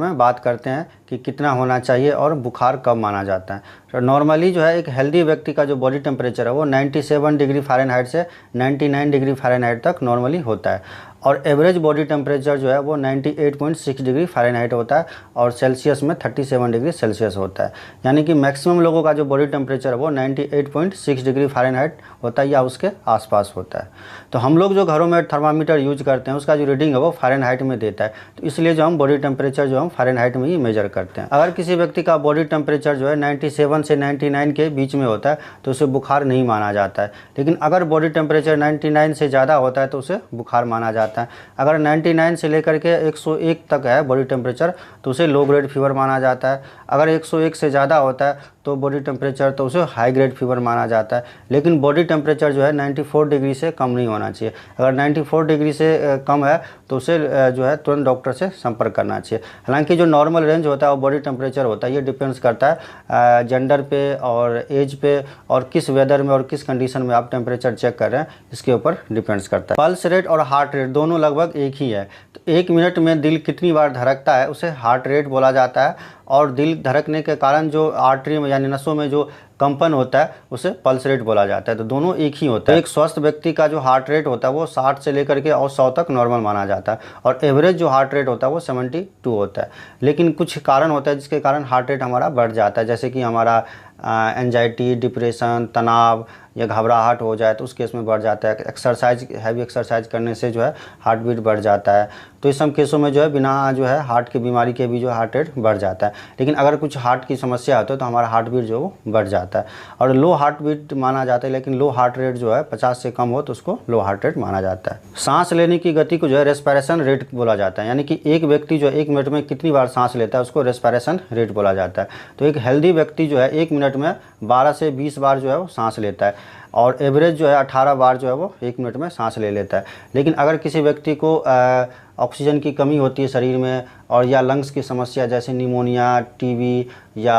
में बात करते हैं कि कितना होना चाहिए और बुखार कब माना जाता है। तो नॉर्मली जो है एक हेल्दी व्यक्ति का जो बॉडी टेम्परेचर है वो 97 डिग्री फ़ारेनहाइट से 99 डिग्री फ़ारेनहाइट तक नॉर्मली होता है, और एवरेज बॉडी टेम्परेचर जो है वो 98.6 डिग्री फ़ारेनहाइट होता है और सेल्सियस में 37 डिग्री सेल्सियस होता है। यानी कि मैक्सिमम लोगों का जो बॉडी टेम्परेचर है वो 98.6 डिग्री फ़ारेनहाइट होता है या उसके आसपास होता है। तो हम लोग जो घरों में थर्मामीटर यूज करते हैं उसका जो रीडिंग है वो फ़ारेनहाइट में देता है, तो इसलिए जो हम बॉडी टेम्परेचर जो हम फ़ारेनहाइट में ही मेजर करते हैं। अगर किसी व्यक्ति का बॉडी टेम्परेचर जो है 97 से 99 के बीच में होता है तो उसे बुखार नहीं माना जाता है, लेकिन अगर बॉडी टेम्परेचर 99 से ज़्यादा होता है तो उसे बुखार माना जाता है। अगर 99 से लेकर के 101 तक है बॉडी टेम्परेचर तो उसे लो ग्रेड फीवर माना जाता है। अगर 101 से ज़्यादा होता है तो बॉडी टेम्परेचर तो उसे हाई ग्रेड फीवर माना जाता है, लेकिन बॉडी टेम्परेचर जो है 94 डिग्री से कम नहीं होना चाहिए। अगर 94 डिग्री से कम है तो उसे जो है तुरंत डॉक्टर से संपर्क करना चाहिए। हालांकि जो नॉर्मल रेंज होता है वो बॉडी टेम्परेचर होता है, ये डिपेंड्स करता है जेंडर पे और एज पे और किस वेदर में और किस कंडीशन में आप टेम्परेचर चेक कर रहे हैं इसके ऊपर डिपेंड्स करता है। पल्स रेट और हार्ट रेट दोनों लगभग एक ही है। तो 1 मिनट में दिल कितनी बार धड़कता है उसे हार्ट रेट बोला जाता है, और दिल धड़कने के कारण जो आर्टरी में यानी नसों में जो कंपन होता है उसे पल्स रेट बोला जाता है। तो दोनों एक ही होता है। एक स्वस्थ व्यक्ति का जो हार्ट रेट होता है वो 60 से लेकर के और 100 तक नॉर्मल माना जाता है, और एवरेज जो हार्ट रेट होता है वो 72 होता है। लेकिन कुछ कारण होता है जिसके कारण हार्ट रेट हमारा बढ़ जाता है, जैसे कि हमारा एंजाइटी, डिप्रेशन, तनाव या घबराहट हो जाए तो उस केस में बढ़ जाता है। एक्सरसाइज, हैवी एक्सरसाइज करने से जो है हार्ट बीट बढ़ जाता है। तो इस सब केसों में जो है बिना जो है हार्ट की बीमारी के भी जो हार्ट रेट बढ़ जाता है। लेकिन अगर कुछ हार्ट की समस्या होती है तो हमारा हार्ट बीट जो वो बढ़ जाता है, और लो हार्ट बीट माना जाता है। लेकिन लो हार्ट रेट जो है 50 से कम हो तो उसको लो हार्ट रेट माना जाता है। सांस लेने की गति को जो है रेस्पिरेशन रेट बोला जाता है, यानी कि एक व्यक्ति जो है 1 मिनट में कितनी बार सांस लेता है उसको रेस्पिरेशन रेट बोला जाता है। तो एक हेल्दी व्यक्ति जो है 1 मिनट में 12 से 20 बार जो है वो सांस लेता है, और एवरेज जो है 18 बार जो है वो 1 मिनट में सांस ले लेता है। लेकिन अगर किसी व्यक्ति को ऑक्सीजन की कमी होती है शरीर में, और या लंग्स की समस्या जैसे निमोनिया, टीबी या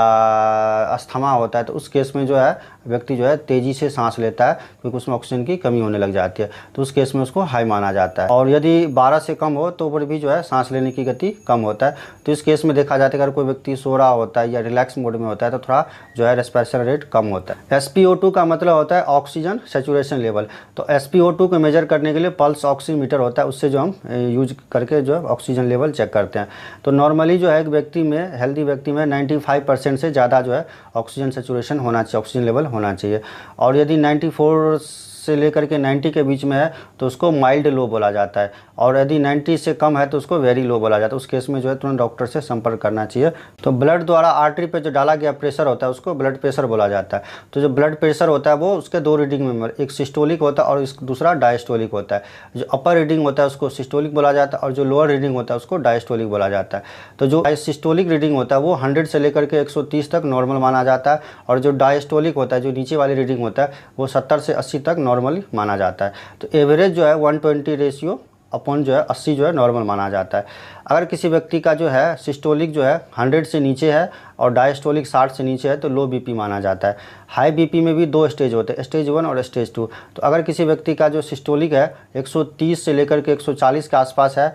अस्थमा होता है, तो उस केस में जो है व्यक्ति जो है तेज़ी से सांस लेता है क्योंकि उसमें ऑक्सीजन की कमी होने लग जाती है, तो उस केस में उसको हाई माना जाता है। और यदि 12 से कम हो तो पर भी जो है सांस लेने की गति कम होता है, तो इस केस में देखा जाता है अगर कोई व्यक्ति सो रहा होता है या रिलैक्स मोड में होता है तो थोड़ा जो है रेस्पिरेशन रेट कम होता है। SpO2 का मतलब होता है ऑक्सीजन सेचुरेशन लेवल। तो SpO2 को मेजर करने के लिए पल्स ऑक्सीमीटर होता है, उससे जो हम यूज करके जो है ऑक्सीजन लेवल चेक करते हैं। तो नॉर्मली जो है एक व्यक्ति में, हेल्दी व्यक्ति में 95% से ज़्यादा जो है ऑक्सीजन सेचुरेशन होना चाहिए, ऑक्सीजन लेवल होना चाहिए। और यदि 94 से लेकर के 90 के बीच में है तो उसको माइल्ड लो बोला जाता है, और यदि 90 से कम है तो उसको वेरी लो बोला जाता है। उस केस में जो है तुरंत डॉक्टर से संपर्क करना चाहिए। तो ब्लड द्वारा आर्टरी पे जो डाला गया प्रेशर होता है उसको ब्लड प्रेशर बोला जाता है। तो जो ब्लड प्रेशर होता है वो उसके 2 रीडिंग में, एक सिस्टोलिक होता है और दूसरा डायस्टोलिक होता है। जो अपर रीडिंग होता है उसको सिस्टोलिक बोला जाता है, और जो लोअर रीडिंग होता है उसको डायस्टोलिक बोला जाता है। तो जो सिस्टोलिक रीडिंग होता है वो 100 से लेकर के 130 तक नॉर्मल माना जाता है, और जो डायस्टोलिक होता है, जो नीचे वाली रीडिंग होता है, वो 70 से 80 तक नॉर्मल माना जाता है। तो एवरेज जो है 120 रेशियो अपॉन जो है 80 जो है नॉर्मल माना जाता है। अगर किसी व्यक्ति का जो है सिस्टोलिक जो है 100 से नीचे है और डायस्टोलिक 60 से नीचे है तो लो बीपी माना जाता है। हाई बीपी में भी 2 स्टेज होते हैं, स्टेज 1 और स्टेज 2। तो अगर किसी व्यक्ति का जो सिस्टोलिक है 130 से लेकर के 140 के आसपास है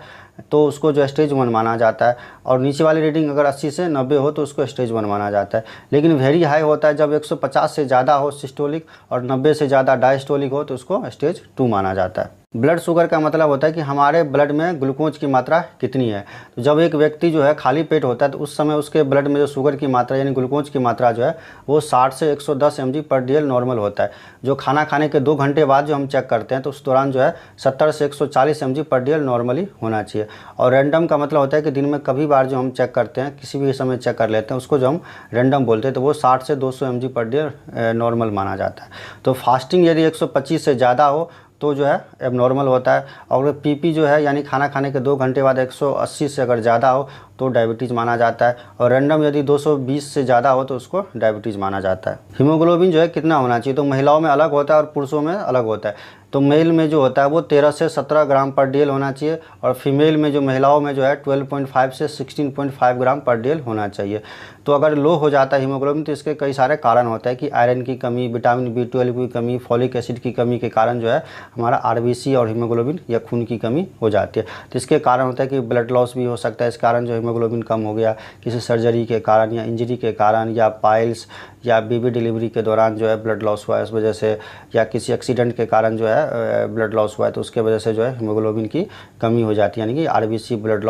तो उसको जो स्टेज 1 माना जाता है, और नीचे वाली रीडिंग अगर 80 से 90 हो तो उसको स्टेज 1 माना जाता है। लेकिन वेरी हाई होता है जब 150 से ज़्यादा हो सिस्टोलिक और 90 से ज़्यादा डायस्टोलिक हो तो उसको स्टेज 2 माना जाता है। ब्लड शुगर का मतलब होता है कि हमारे ब्लड में ग्लूकोज की मात्रा कितनी है। तो जब एक व्यक्ति जो है खाली पेट होता है तो उस समय उसके ब्लड में जो शुगर की मात्रा यानी ग्लूकोज की मात्रा जो है वो 60 से 110 mg/dl नॉर्मल होता है। जो खाना खाने के 2 घंटे बाद जो हम चेक करते हैं तो उस दौरान जो है 70 से 140 mg/dl नॉर्मली होना चाहिए। और रैंडम का मतलब होता है कि दिन में कभी बार जो हम चेक करते हैं, किसी भी समय चेक कर लेते हैं, उसको जो हम रैंडम बोलते हैं, तो वो 60 से 200 mg/dl नॉर्मल माना जाता है। तो फास्टिंग यदि 125 से ज़्यादा हो तो जो है एबनॉर्मल होता है, और पीपी जो है यानी खाना खाने के 2 घंटे बाद 180 से अगर ज़्यादा हो तो डायबिटीज़ माना जाता है, और रैंडम यदि 220 से ज़्यादा हो तो उसको डायबिटीज़ माना जाता है। हीमोग्लोबिन जो है कितना होना चाहिए, तो महिलाओं में अलग होता है और पुरुषों में अलग होता है। तो मेल में जो होता है वो 13 से 17 ग्राम पर DL होना चाहिए, और फीमेल में जो महिलाओं में जो है 12.5 से 16.5 ग्राम पर DL होना चाहिए। तो अगर लो हो जाता है हीमोग्लोबिन तो इसके कई सारे कारण होते हैं कि आयरन की कमी, विटामिन B12 की कमी, फॉलिक एसिड की कमी के कारण जो है हमारा RBC और हीमोग्लोबिन या खून की कमी हो जाती है। तो इसके कारण होता है कि ब्लड लॉस भी हो सकता है। इस कारण जो हीमोग्लोबिन कम हो गया किसी सर्जरी के कारण या इंजरी के कारण, या पाइल्स या बेबी डिलीवरी के दौरान जो है ब्लड लॉस हुआ है इस वजह से, या किसी एक्सीडेंट के कारण जो है ब्लड लॉस हुआ है, तो उसके वजह से जो है हीमोग्लोबिन की कमी हो जाती है, यानी कि आरबीसी ब्लड लॉस